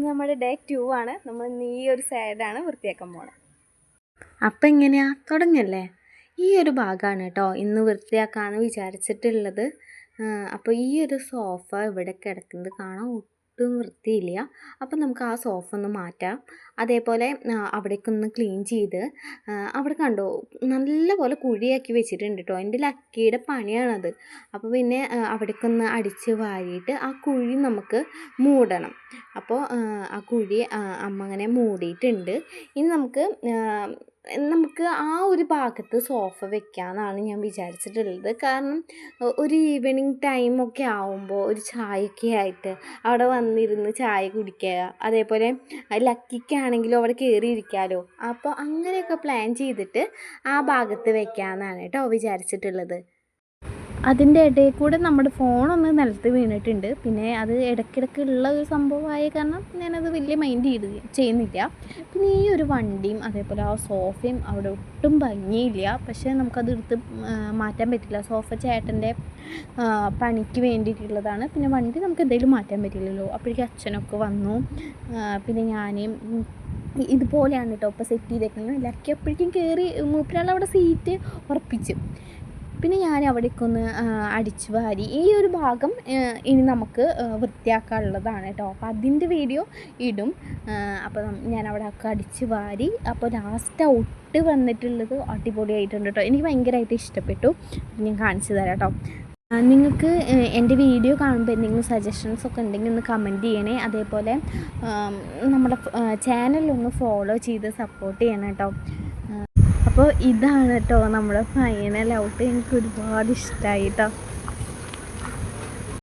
നമ്മുടെ ഡേ 2 ആണ്. നമ്മൾ ഇന്ന് ഈ ഒരു സൈഡാണ് വൃത്തിയാക്കാൻ പോകുന്നത്. അപ്പം എങ്ങനെയാ തുടങ്ങല്ലേ? ഈ ഒരു ഭാഗമാണ് കേട്ടോ ഇന്ന് വൃത്തിയാക്കാമെന്ന് വിചാരിച്ചിട്ടുള്ളത്. അപ്പോൾ ഈ ഒരു സോഫ ഇവിടെ കിടക്കുന്നത് കാണാൻ ഒട്ടും വൃത്തിയില്ല. അപ്പം നമുക്ക് ആ സോഫ ഒന്ന് മാറ്റാം. അതേപോലെ അവിടേക്കൊന്ന് ക്ലീൻ ചെയ്ത് അവിടെ കണ്ടോ നല്ലപോലെ കുഴിയാക്കി വെച്ചിട്ടുണ്ട് കേട്ടോ. എൻ്റെ ലക്കിയുടെ പണിയാണത്. അപ്പോൾ പിന്നെ അവിടേക്കൊന്ന് അടിച്ച് വാരിയിട്ട് ആ കുഴി നമുക്ക് മൂടണം. അപ്പോൾ ആ കുഴി അമ്മ അങ്ങനെ മൂടിയിട്ടുണ്ട്. ഇനി നമുക്ക് ആ ഒരു ഭാഗത്ത് സോഫ വെക്കാമെന്നാണ് ഞാൻ വിചാരിച്ചിട്ടുള്ളത്. കാരണം ഒരു ഈവനിങ് ടൈമൊക്കെ ആവുമ്പോൾ ഒരു ചായയൊക്കെ ആയിട്ട് അവിടെ വന്നിരുന്ന് ചായ കുടിക്കുക, അതേപോലെ ലക്കിക്കാണെങ്കിലും അവിടെ കയറിയിരിക്കാമല്ലോ. അപ്പോൾ അങ്ങനെയൊക്കെ പ്ലാൻ ചെയ്തിട്ട് ആ ഭാഗത്ത് വെക്കാമെന്നാണ് കേട്ടോ വിചാരിച്ചിട്ടുള്ളത്. അതിൻ്റെ ഇടയിൽ കൂടെ നമ്മുടെ ഫോണൊന്ന് നിലത്ത് വീണിട്ടുണ്ട്. പിന്നെ അത് ഇടയ്ക്കിടയ്ക്കുള്ള ഒരു സംഭവമായ കാരണം ഞാനത് വലിയ മൈൻഡ് ചെയ്യുന്നില്ല. പിന്നെ ഈ ഒരു വണ്ടിയും അതേപോലെ ആ സോഫയും അവിടെ ഒട്ടും ഭംഗിയില്ല. പക്ഷേ നമുക്കത് എടുത്ത് മാറ്റാൻ പറ്റില്ല. സോഫ ചേട്ടൻ്റെ പണിക്ക് വേണ്ടിയിട്ടുള്ളതാണ്. പിന്നെ വണ്ടി നമുക്ക് എന്തെങ്കിലും മാറ്റാൻ പറ്റില്ലല്ലോ. അപ്പോഴേക്കും അച്ഛനൊക്കെ വന്നു. പിന്നെ ഞാൻ ഇതുപോലെയാണ് കേട്ടോ ഇപ്പോൾ സെറ്റ് ചെയ്തേക്കുന്നത്. ലക്കി അപ്പോഴേക്കും കയറി മൂപ്പരാളവിടെ സീറ്റ് ഉറപ്പിച്ചു. പിന്നെ ഞാൻ അവിടേക്കൊന്ന് അടിച്ചു വാരി. ഈ ഒരു ഭാഗം ഇനി നമുക്ക് വൃത്തിയാക്കാനുള്ളതാണ് കേട്ടോ. അപ്പോൾ അതിൻ്റെ വീഡിയോ ഇടും. അപ്പോൾ ഞാനവിടെ ഒക്കെ അടിച്ചു വാരി. അപ്പോൾ ലാസ്റ്റ് ഔട്ട് വന്നിട്ടുള്ളത് അടിപൊളിയായിട്ടുണ്ട് കേട്ടോ. എനിക്ക് ഭയങ്കരമായിട്ട് ഇഷ്ടപ്പെട്ടു. ഞാൻ കാണിച്ചു തരാം കേട്ടോ. നിങ്ങൾക്ക് എൻ്റെ വീഡിയോ കാണുമ്പോൾ എന്തെങ്കിലും സജഷൻസൊക്കെ ഉണ്ടെങ്കിൽ ഒന്ന് കമൻറ്റ് ചെയ്യണേ. അതേപോലെ നമ്മുടെ ചാനലൊന്ന് ഫോളോ ചെയ്ത് സപ്പോർട്ട് ചെയ്യണം കേട്ടോ. അപ്പോൾ ഇതാണ് കേട്ടോ നമ്മുടെ ഫൈനൽ ഔട്ട്. എനിക്ക് ഒരുപാട് ഇഷ്ടമായി കേട്ടോ.